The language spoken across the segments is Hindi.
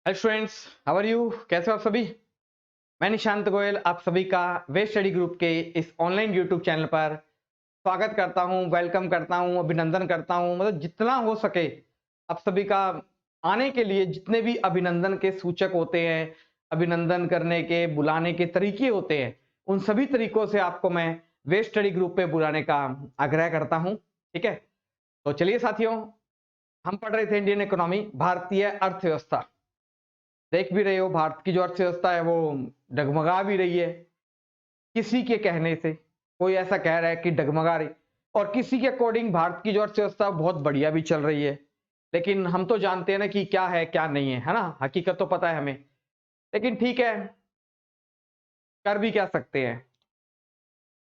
Hi students, how are you? कैसे हो आप सभी? मैं निशांत गोयल आप सभी का वे स्टडी ग्रुप के इस ऑनलाइन यूट्यूब चैनल पर स्वागत करता हूं, वेलकम करता हूं, अभिनंदन करता हूं। मतलब जितना हो सके आप सभी का आने के लिए जितने भी अभिनंदन के सूचक होते हैं, अभिनंदन करने के बुलाने के तरीके होते हैं, उन सभी तरीकों से आपको मैं वे स्टडी ग्रुप पे बुलाने का आग्रह करता हूं। ठीक है, तो चलिए साथियों, हम पढ़ रहे थे इंडियन इकोनॉमी, भारतीय अर्थव्यवस्था। देख भी रहे हो भारत की जो अर्थव्यवस्था है वो डगमगा भी रही है। किसी के कहने से कोई ऐसा कह रहा है कि डगमगा रही, और किसी के अकॉर्डिंग भारत की जो अर्थव्यवस्था बहुत बढ़िया भी चल रही है। लेकिन हम तो जानते हैं ना कि क्या है क्या नहीं है ना, हकीकत तो पता है हमें। लेकिन ठीक है, कर भी क्या सकते हैं।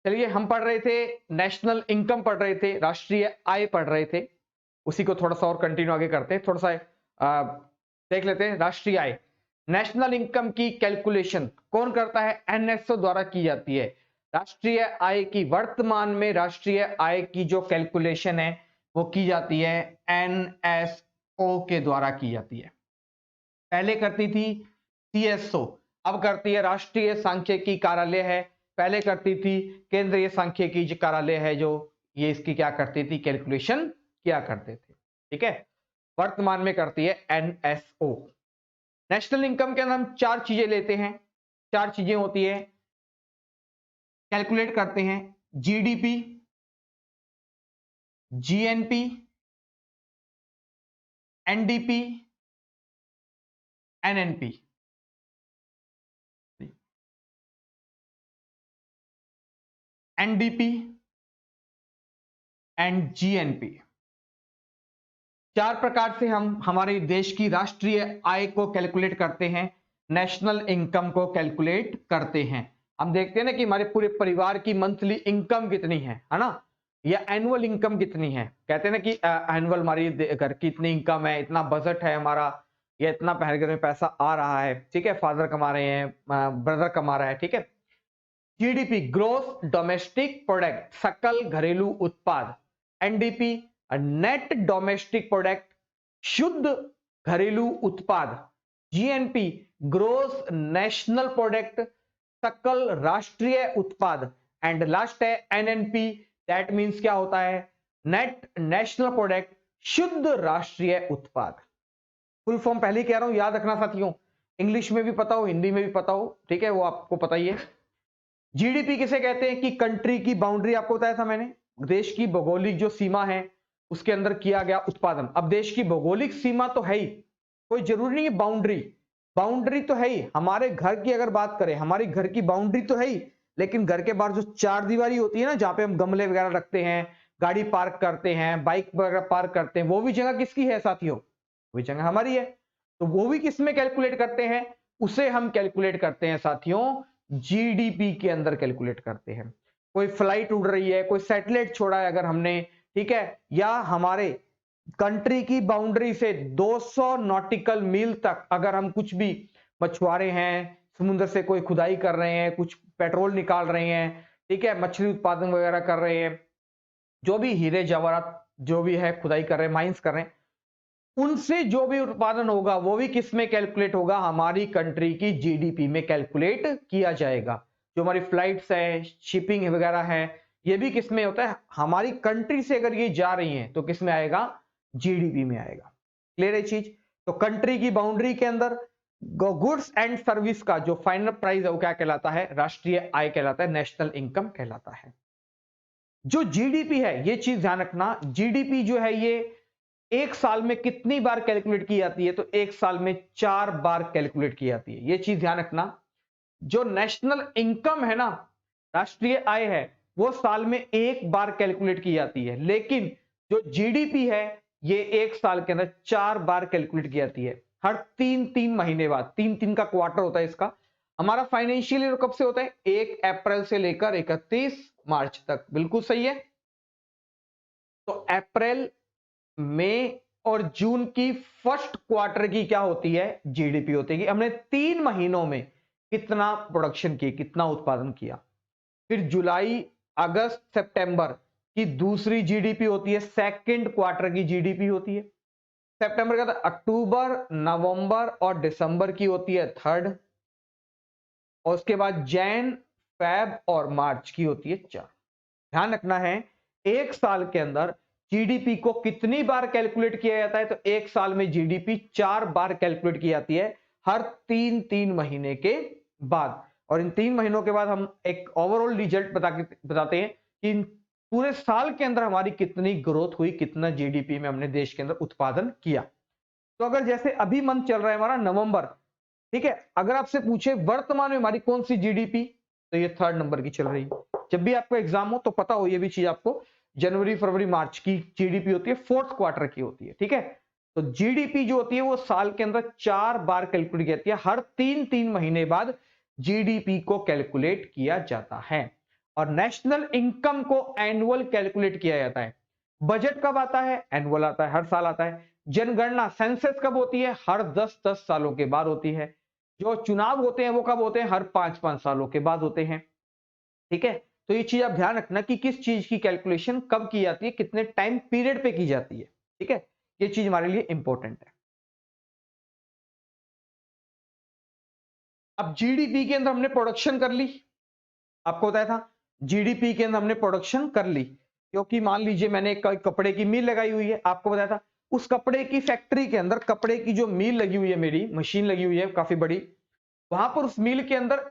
चलिए, हम पढ़ रहे थे नेशनल इनकम, पढ़ रहे थे राष्ट्रीय आय पढ़ रहे थे। उसी को थोड़ा सा और कंटिन्यू आगे करते हैं, थोड़ा सा देख लेते हैं। राष्ट्रीय आय, नेशनल इनकम की कैलकुलेशन कौन करता है? एनएसओ द्वारा की जाती है। राष्ट्रीय आय की, वर्तमान में राष्ट्रीय आय की जो कैलकुलेशन है वो की जाती है एनएसओ के द्वारा की जाती है। पहले करती थी सीएसओ, अब करती है राष्ट्रीय सांख्यिकी कार्यालय है। पहले करती थी केंद्रीय सांख्यिकी कार्यालय है, जो ये इसकी क्या करती थी, कैलकुलेशन किया करते थे। ठीक है, वर्तमान में करती है एनएसओ। नेशनल इनकम के अंदर हम चार चीजें लेते हैं, चार चीजें होती है, कैलकुलेट करते हैं। GDP, GNP, NDP, NNP. NDP and GNP, चार प्रकार से हम हमारे देश की राष्ट्रीय आय को कैलकुलेट करते हैं, नेशनल इनकम को कैलकुलेट करते हैं। हम देखते हैं ना कि हमारे पूरे परिवार की मंथली इनकम कितनी है ना, या एनुअल इनकम कितनी है। कहते हैं ना कि एनुअल हमारी घर की इतनी इनकम है, इतना बजट है हमारा, या इतना घर में पैसा आ रहा है। ठीक है, फादर कमा रहे हैं, ब्रदर कमा रहा है। ठीक है, जीडीपी, ग्रोस डोमेस्टिक प्रोडक्ट, सकल घरेलू उत्पाद। एनडीपी, नेट डोमेस्टिक प्रोडक्ट, शुद्ध घरेलू उत्पाद। जीएनपी, ग्रोस नेशनल प्रोडक्ट, सकल राष्ट्रीय उत्पाद। एंड लास्ट है एनएनपी, दैट मींस क्या होता है, नेट नेशनल प्रोडक्ट, शुद्ध राष्ट्रीय उत्पाद। फुल फॉर्म पहले कह रहा हूं, याद रखना साथियों, इंग्लिश में भी पता हो, हिंदी में भी पता हो। ठीक है, वो आपको पता ही है। जीडीपी किसे कहते हैं कि कंट्री की बाउंड्री, आपको बताया था मैंने, देश की भौगोलिक जो सीमा है उसके अंदर किया गया उत्पादन। अब देश की भौगोलिक सीमा तो है ही, कोई जरूरी नहीं है बाउंड्री, बाउंड्री तो है ही। हमारे घर की अगर बात करें, हमारी घर की बाउंड्री तो है ही, लेकिन घर के बाहर जो चार दीवारी होती है ना, जहां पे हम गमले वगैरह रखते हैं, गाड़ी पार्क करते हैं, बाइक वगैरह पार्क करते हैं, वो भी जगह किसकी है साथियों? वही जगह हमारी है। तो वो भी किस में कैलकुलेट करते हैं? उसे हम कैलकुलेट करते हैं साथियों जीडीपी के अंदर कैलकुलेट करते हैं। कोई फ्लाइट उड़ रही है, कोई सैटेलाइट छोड़ा है अगर हमने, ठीक है, या हमारे कंट्री की बाउंड्री से 200 नॉटिकल मील तक अगर हम कुछ भी मछुआरे हैं, समुद्र से कोई खुदाई कर रहे हैं, कुछ पेट्रोल निकाल रहे हैं, ठीक है, मछली उत्पादन वगैरह कर रहे हैं, जो भी हीरे जवाहरात जो भी है खुदाई कर रहे हैं, माइंस कर रहे हैं, उनसे जो भी उत्पादन होगा वो भी किस में कैलकुलेट होगा? हमारी कंट्री की जीडीपी में कैलकुलेट किया जाएगा। जो हमारी फ्लाइट्स है, शिपिंग वगैरह है, ये भी किस में होता है? हमारी कंट्री से अगर ये जा रही हैं तो किस में आएगा? जीडीपी में आएगा। क्लियर है चीज? तो कंट्री की बाउंड्री के अंदर गुड्स एंड सर्विस का जो फाइनल प्राइस है वो क्या कहलाता है? राष्ट्रीय आय कहलाता है, नेशनल इनकम कहलाता है। जो जीडीपी है, ये चीज ध्यान रखना, जीडीपी जो है ये एक साल में कितनी बार कैलकुलेट की जाती है? तो एक साल में 4 बार कैलकुलेट की जाती है। ये चीज ध्यान रखना। जो नेशनल इनकम है ना, राष्ट्रीय आय है, वो साल में एक बार कैलकुलेट की जाती है, लेकिन जो जीडीपी है ये एक साल के अंदर 4 बार कैलकुलेट की जाती है। हर 3-3 महीने बाद, 3-3 का क्वार्टर होता है इसका। हमारा फाइनेंशियल ईयर कब से होता है? 1 अप्रैल से लेकर 31 मार्च तक। बिल्कुल सही है। तो अप्रैल, मई और जून की फर्स्ट क्वार्टर की क्या होती है? जीडीपी होती है कि हमने 3 महीनों में कितना प्रोडक्शन किया, कितना उत्पादन किया। फिर जुलाई, अगस्त, सितंबर की दूसरी जीडीपी होती है, सेकंड क्वार्टर की जीडीपी होती है। सितंबर का अक्टूबर, नवंबर और दिसंबर की होती है थर्ड, और उसके बाद जैन, फेब और मार्च की होती है चार। ध्यान रखना है, एक साल के अंदर जीडीपी को कितनी बार कैलकुलेट किया जाता है, तो एक साल में जीडीपी 4 बार कैलकुलेट की जाती है, हर 3-3 महीने के बाद। और इन 3 महीनों के बाद हम एक ओवरऑल रिजल्ट बताते हैं कि इन पूरे साल के अंदर हमारी कितनी ग्रोथ हुई, कितना जीडीपी में हमने देश के अंदर उत्पादन किया। तो अगर जैसे अभी मंथ चल रहा है हमारा नवंबर, ठीक है, अगर आपसे पूछे वर्तमान में हमारी कौन सी जीडीपी, तो ये थर्ड नंबर की चल रही है। जब भी आपको एग्जाम हो तो पता हो ये भी चीज आपको, जनवरी फरवरी मार्च की जीडीपी होती है, फोर्थ क्वार्टर की होती है, ठीक है। तो जीडीपी जो होती है वो साल के अंदर 4 बार कैलकुलेट की जाती है, हर 3-3 महीने बाद जीडीपी को कैलकुलेट किया जाता है। और नेशनल इनकम को एनुअल कैलकुलेट किया जाता है। बजट कब आता है? एनुअल आता है, हर साल आता है। जनगणना सेंसस कब होती है? हर 10-10 सालों के बाद होती है। जो चुनाव होते हैं वो कब होते हैं? हर 5-5 सालों के बाद होते हैं, ठीक है। तो ये चीज आप ध्यान रखना कि किस चीज की कैलकुलेशन कब की जाती है, कितने टाइम पीरियड पे की जाती है, ठीक है। ये चीज हमारे लिए इंपॉर्टेंट है। अब जीडीपी के अंदर हमने प्रोडक्शन कर ली, आपको बताया था जीडीपी के अंदर हमने प्रोडक्शन कर ली, क्योंकि मान लीजिए मैंने एक कपड़े की मिल लगाई हुई है, आपको बताया था उस कपड़े की फैक्ट्री के अंदर कपड़े की जो मिल लगी हुई है, मेरी मशीन लगी हुई है काफी बड़ी, वहां पर उस मिल के अंदर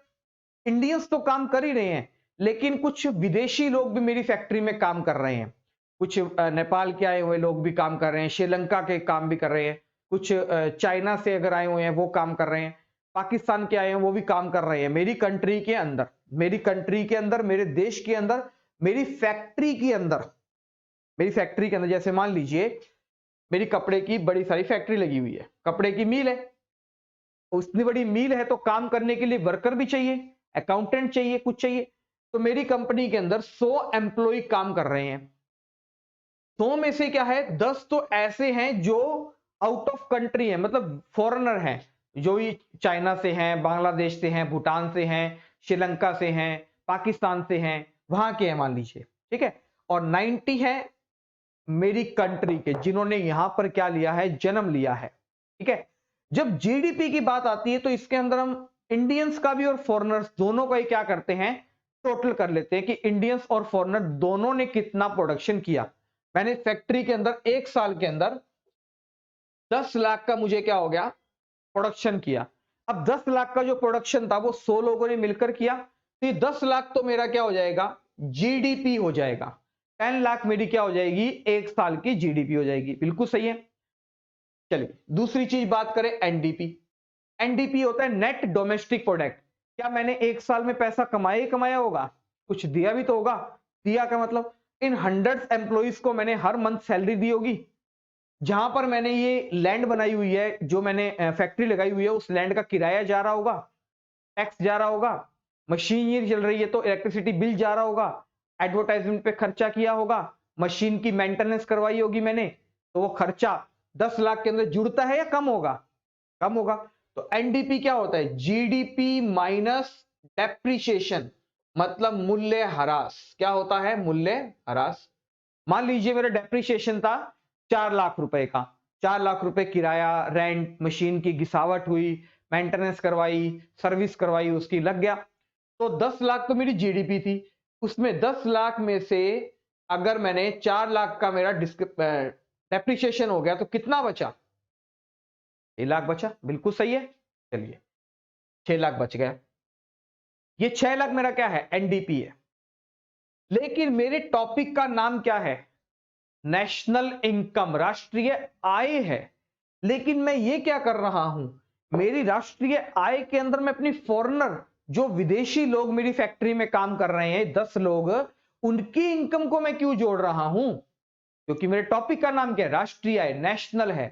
इंडियंस तो काम कर ही रहे हैं, लेकिन कुछ विदेशी लोग भी मेरी फैक्ट्री में काम कर रहे हैं। कुछ नेपाल के आए हुए लोग भी काम कर रहे हैं, श्रीलंका के काम भी कर रहे हैं, कुछ चाइना से अगर आए हुए हैं वो काम कर रहे हैं, पाकिस्तान के आए हैं वो भी काम कर रहे हैं मेरी कंट्री के अंदर, मेरी कंट्री के अंदर, मेरे देश के अंदर, मेरी फैक्ट्री के अंदर। मेरी फैक्ट्री के अंदर जैसे मान लीजिए मेरी कपड़े की बड़ी सारी फैक्ट्री लगी हुई है, कपड़े की मिल है, उतनी बड़ी मिल है तो काम करने के लिए वर्कर भी चाहिए, अकाउंटेंट चाहिए, कुछ चाहिए। तो मेरी कंपनी के अंदर 100 एम्प्लॉय काम कर रहे हैं। 100 में से क्या है, 10 तो ऐसे हैं जो आउट ऑफ कंट्री है, मतलब फॉरेनर हैं, जो ये चाइना से हैं, बांग्लादेश से हैं, भूटान से हैं, श्रीलंका से हैं, पाकिस्तान से हैं, वहां के हैं मान लीजिए, ठीक है। और 90 है मेरी कंट्री के, जिन्होंने यहां पर क्या लिया है, जन्म लिया है, ठीक है। जब जीडीपी की बात आती है तो इसके अंदर हम इंडियंस का भी और फॉरेनर्स दोनों का ही क्या करते हैं, टोटल कर लेते हैं कि इंडियंस और फॉरेनर दोनों ने कितना प्रोडक्शन किया। मैंने फैक्ट्री के अंदर एक साल के अंदर 10 लाख का मुझे क्या हो गया, प्रोडक्शन किया। अब 10 लाख का जो प्रोडक्शन था वो 100 लोगों ने मिलकर किया, तो ये 10 लाख तो मेरा क्या हो जाएगा, जीडीपी हो जाएगा। 10 लाख मेरी क्या हो जाएगी, एक साल की जीडीपी हो जाएगी, बिल्कुल सही है। चलिए दूसरी चीज बात करें, एनडीपी। एनडीपी होता है नेट डोमेस्टिक प्रोडक्ट। क्या मैंने एक साल में पैसा कमाया ही कमाया होगा, कुछ दिया भी तो होगा। दिया का मतलब इन 100 एम्प्लॉइज को मैंने हर मंथ सैलरी दी होगी। जहां पर मैंने ये लैंड बनाई हुई है, जो मैंने फैक्ट्री लगाई हुई है, उस लैंड का किराया जा रहा होगा, टैक्स जा रहा होगा, मशीनरी चल रही है तो इलेक्ट्रिसिटी बिल जा रहा होगा, एडवर्टाइजमेंट पे खर्चा किया होगा, मशीन की मेंटेनेंस करवाई होगी मैंने, तो वो खर्चा 10 लाख के अंदर जुड़ता है या कम होगा, कम होगा। तो एनडीपी क्या होता है, जीडीपी माइनस डेप्रिसिएशन, मतलब मूल्य ह्रास। क्या होता है, मूल्य ह्रास। मान लीजिए मेरा डेप्रिसिएशन था 4 लाख रुपए का, 4 लाख रुपए किराया, रेंट, मशीन की घिसावट हुई, मेंटेनेंस करवाई, सर्विस करवाई, उसकी लग गया। तो 10 लाख तो मेरी जीडीपी थी, उसमें 10 लाख में से अगर मैंने 4 लाख का मेरा डेप्रिसिएशन हो गया तो कितना बचा, 6 लाख बचा, बिल्कुल सही है। चलिए 6 लाख बच गया, ये 6 लाख मेरा क्या है, एनडीपी है। लेकिन मेरे टॉपिक का नाम क्या है, नेशनल इनकम, राष्ट्रीय आय है। लेकिन मैं ये क्या कर रहा हूं, मेरी राष्ट्रीय आय के अंदर मैं अपनी फॉरेनर, जो विदेशी लोग मेरी फैक्ट्री में काम कर रहे हैं 10 लोग, उनकी इनकम को मैं क्यों जोड़ रहा हूं, क्योंकि मेरे टॉपिक का नाम क्या है, राष्ट्रीय आय, नेशनल है,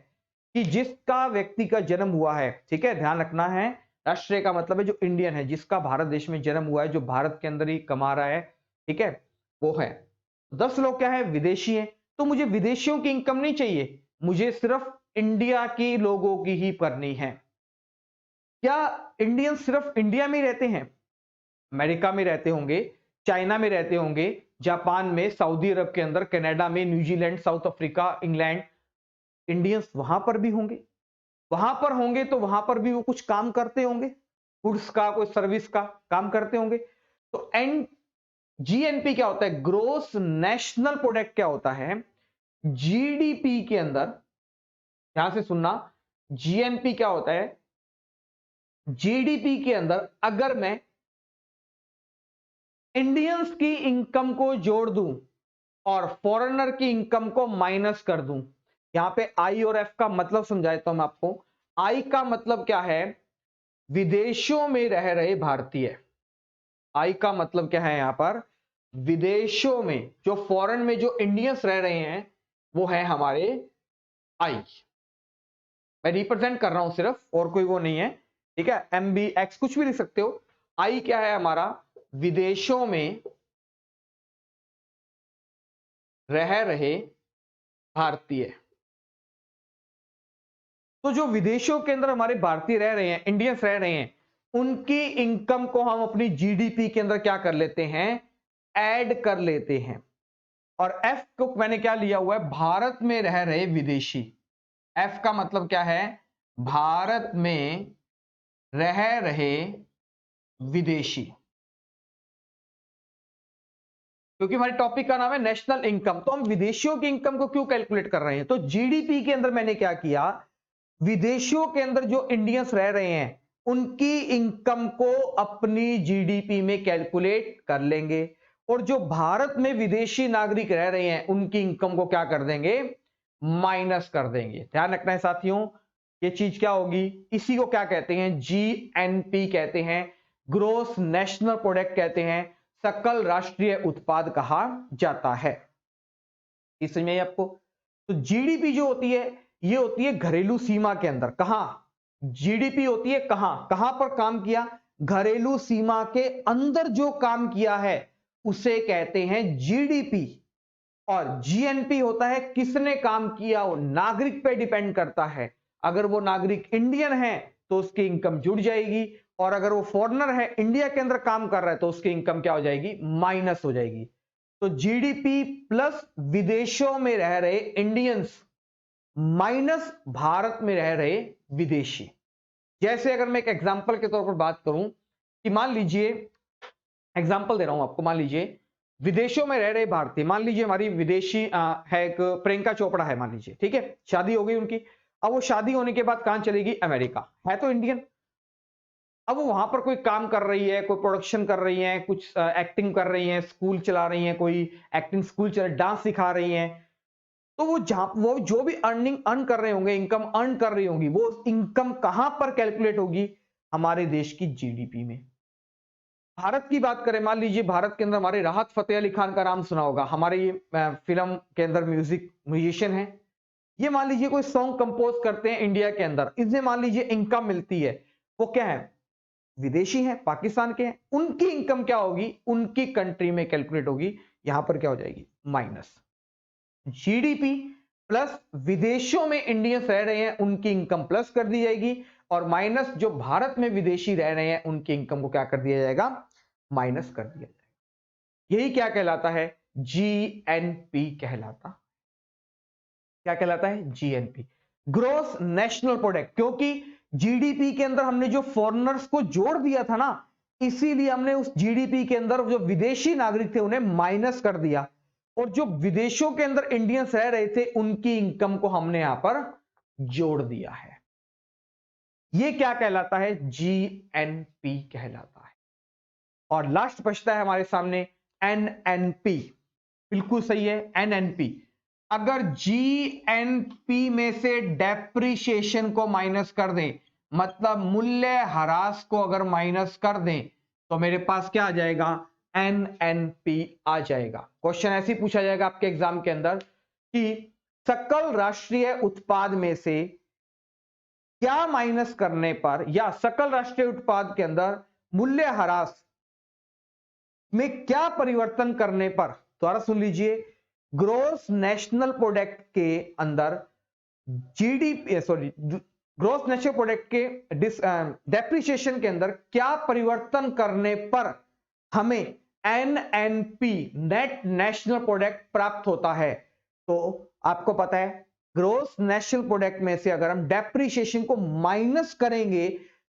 कि जिसका व्यक्ति का जन्म हुआ है, ठीक है, ध्यान रखना है। राष्ट्रीय का मतलब है जो इंडियन है, जिसका भारत देश में जन्म हुआ है, जो भारत के अंदर ही कमा रहा है, ठीक है, वो है। 10 लोग क्या है, विदेशी है। तो मुझे विदेशियों की इनकम नहीं चाहिए, मुझे सिर्फ इंडिया की लोगों की ही करनी है। क्या इंडियन सिर्फ इंडिया में ही रहते हैं, अमेरिका में रहते होंगे, चाइना में रहते होंगे, जापान में, सऊदी अरब के अंदर, कनाडा में, New Zealand, south Africa, England, Indians वहां पर भी होंगे, वहां पर होंगे तो वहां पर भी वो कुछ काम करते होंगे, गुड्स का कोई सर्विस का काम करते होंगे। तो एन जीएनपी क्या होता है, ग्रोस नेशनल प्रोडक्ट क्या होता है, जीडीपी के अंदर, ध्यान से सुनना, जीएनपी क्या होता है, जीडीपी के अंदर अगर मैं इंडियंस की इनकम को जोड़ दूं और फॉरेनर की इनकम को माइनस कर दूं, यहां पे आई और एफ का मतलब समझाता हूं मैं आपको। आई का मतलब क्या है, विदेशों में रह रहे भारतीय। आई का मतलब क्या है यहां पर, विदेशों में, जो फॉरेन में जो इंडियंस रह रहे हैं वो है हमारे आई। मैं रिप्रेजेंट कर रहा हूं सिर्फ, और कोई वो नहीं है, ठीक है, एम बी एक्स कुछ भी लिख सकते हो। आई क्या है हमारा, विदेशों में रह रहे भारतीय। तो जो विदेशों के अंदर हमारे भारतीय रह रहे हैं, इंडियंस रह रहे हैं, उनकी इनकम को हम अपनी जीडीपी के अंदर क्या कर लेते हैं, ऐड कर लेते हैं। और एफ को मैंने क्या लिया हुआ है, भारत में रह रहे विदेशी। एफ का मतलब क्या है, भारत में रह रहे विदेशी, क्योंकि हमारे टॉपिक का नाम है नेशनल इनकम, तो हम विदेशियों की इनकम को क्यों कैलकुलेट कर रहे हैं। तो जीडीपी के अंदर मैंने क्या किया, विदेशों के अंदर जो इंडियंस रह रहे हैं उनकी इनकम को अपनी जीडीपी में कैलकुलेट कर लेंगे, और जो भारत में विदेशी नागरिक रह रहे हैं उनकी इनकम को क्या कर देंगे, माइनस कर देंगे। ध्यान रखना है साथियों, ये चीज क्या होगी, इसी को क्या कहते हैं, जीएनपी कहते हैं, ग्रोस नेशनल प्रोडक्ट कहते हैं, सकल राष्ट्रीय उत्पाद कहा जाता है। इस समझ में आपको। तो जीडीपी जो होती है ये होती है घरेलू सीमा के अंदर, कहां, जीडीपी होती है कहां, कहां पर काम किया, घरेलू सीमा के अंदर जो काम किया है उसे कहते हैं जीडीपी। और जीएनपी होता है किसने काम किया, वो नागरिक पे डिपेंड करता है। अगर वो नागरिक इंडियन है तो उसकी इनकम जुड़ जाएगी, और अगर वो फॉरेनर है इंडिया के अंदर काम कर रहा है तो उसकी इनकम क्या हो जाएगी, माइनस हो जाएगी। तो जीडीपी प्लस विदेशों में रह रहे इंडियंस माइनस भारत में रह रहे विदेशी। जैसे अगर मैं एक एग्जांपल के तौर पर बात करूं कि मान लीजिए, एग्जांपल दे रहा हूं आपको, मान लीजिए विदेशों में रह रहे भारतीय, मान लीजिए हमारी विदेशी है एक प्रियंका चोपड़ा है, मान लीजिए, ठीक है, शादी हो गई उनकी। अब वो शादी होने के बाद कहां चलेगी, अमेरिका, है तो इंडियन। अब वो वहां पर कोई काम कर रही है, कोई प्रोडक्शन कर रही है, कुछ एक्टिंग कर रही है, स्कूल चला रही है, कोई एक्टिंग स्कूल चला, डांस सिखा रही है। तो वो जहां वो जो भी अर्निंग अर्न कर रहे होंगे, इनकम अर्न कर रही होंगी, वो इनकम कहां पर कैलकुलेट होगी, हमारे देश की जीडीपी में। भारत की बात करें, मान लीजिए भारत के अंदर हमारे राहत फतेह अली खान का नाम सुना होगा, हमारे ये फिल्म के अंदर म्यूजिशियन है। ये मान लीजिए कोई सॉन्ग कंपोज करते हैं इंडिया के अंदर, इनसे मान लीजिए इनकम मिलती है, वो क्या है, विदेशी हैं, पाकिस्तान के हैं, उनकी इनकम क्या होगी, उनकी कंट्री में कैलकुलेट होगी, यहां पर क्या हो जाएगी, माइनस। जीडीपी प्लस विदेशों में इंडियंस रह रहे हैं उनकी इनकम प्लस कर दी जाएगी, और माइनस जो भारत में विदेशी रह रहे हैं उनकी इनकम को क्या कर दिया जाएगा, माइनस कर दिया जाएगा। यही क्या कहलाता है, जीएनपी कहलाता, क्या कहलाता है, जीएनपी, ग्रोस नेशनल प्रोडक्ट। क्योंकि जीडीपी के अंदर हमने जो फॉरेनर्स को जोड़ दिया था ना, इसीलिए हमने उस जीडीपी के अंदर जो विदेशी नागरिक थे उन्हें माइनस कर दिया, और जो विदेशों के अंदर इंडियंस रह रहे थे उनकी इनकम को हमने यहां पर जोड़ दिया है। यह क्या कहलाता है, जीएनपी कहलाता है। और लास्ट बचता है हमारे सामने एनएनपी, बिल्कुल सही है, एनएनपी। अगर जीएनपी में से डेप्रिसिएशन को माइनस कर दें, मतलब मूल्य ह्रास को अगर माइनस कर दें, तो मेरे पास क्या आ जाएगा, एनएनपी आ जाएगा। क्वेश्चन ऐसे ही पूछा जाएगा आपके एग्जाम के अंदर कि सकल राष्ट्रीय उत्पाद में से क्या माइनस करने पर, या सकल राष्ट्रीय उत्पाद के अंदर मूल्य ह्रास में क्या परिवर्तन करने पर, दोबारा सुन लीजिए, ग्रोस नेशनल प्रोडक्ट के अंदर GDP, sorry, gross national product के डेप्रिसिएशन के अंदर क्या परिवर्तन करने पर हमें एनएनपी, नेट नेशनल प्रोडक्ट प्राप्त होता है। तो आपको पता है ग्रोस नेशनल प्रोडक्ट में से अगर हम डेप्रिसिएशन को माइनस करेंगे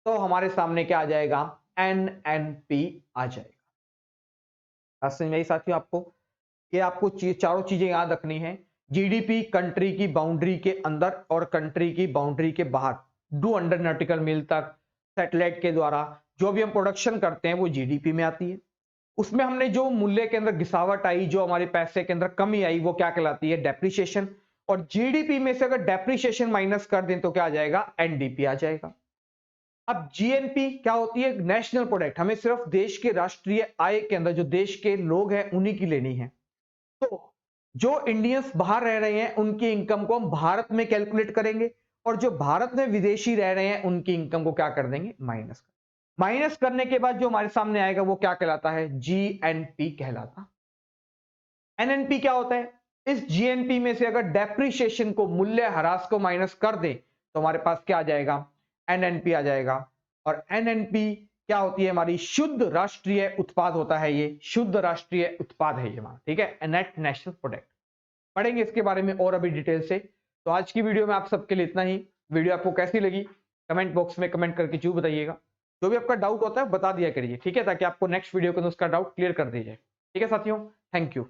तो हमारे सामने क्या आ जाएगा, एनएनपी आ जाएगा। समझ में आई साथियों आपको कि आपको चारों चीजें याद रखनी है। जीडीपी कंट्री की बाउंड्री के अंदर और कंट्री की बाउंड्री के बाहर, डू अंडर नॉटिकल मील तक सैटेलाइट के द्वारा जो भी हम प्रोडक्शन करते हैं वो जीडीपी में आती है। उसमें हमने जो मूल्य के अंदर गिरावट आई, जो हमारे पैसे के अंदर कमी आई, वो क्या कहलाती है, डेप्रिसिएशन। और जीडीपी में से अगर डेप्रिसिएशन माइनस कर दें तो क्या आ जाएगा, एनडीपी आ जाएगा। अब जीएनपी क्या होती है, नेशनल प्रोडक्ट। हमें सिर्फ देश के राष्ट्रीय आय के अंदर जो देश के लोग हैं उन्हीं की लेनी है। तो जो इंडियंस बाहर रह रहे हैं उनकी इनकम को हम भारत में कैलकुलेट करेंगे, और जो भारत में विदेशी रह रहे हैं उनकी इनकम को क्या कर देंगे, माइनस करने के बाद जो हमारे सामने आएगा वो क्या कहलाता है, जीएनपी कहलाता। एनएनपी क्या होता है, इस जीएनपी में से अगर डेप्रिसिएशन को, मूल्य ह्रास को माइनस कर दे तो हमारे पास क्या आ जाएगा, एनएनपी आ जाएगा। और एनएनपी क्या होती है, हमारी शुद्ध राष्ट्रीय उत्पाद होता है, ये शुद्ध राष्ट्रीय उत्पाद है ये हमारा, ठीक है, नेट नेशनल प्रोडक्ट। पढ़ेंगे इसके बारे में और अभी डिटेल से। तो आज की वीडियो में आप सबके लिए इतना ही। वीडियो आपको कैसी लगी कमेंट बॉक्स में कमेंट करके जरूर बताइएगा। जो भी आपका डाउट होता है बता दिया करिए, ठीक है, ताकि आपको नेक्स्ट वीडियो के अंदर उसका डाउट क्लियर कर दिया जाए। ठीक है साथियों, थैंक यू।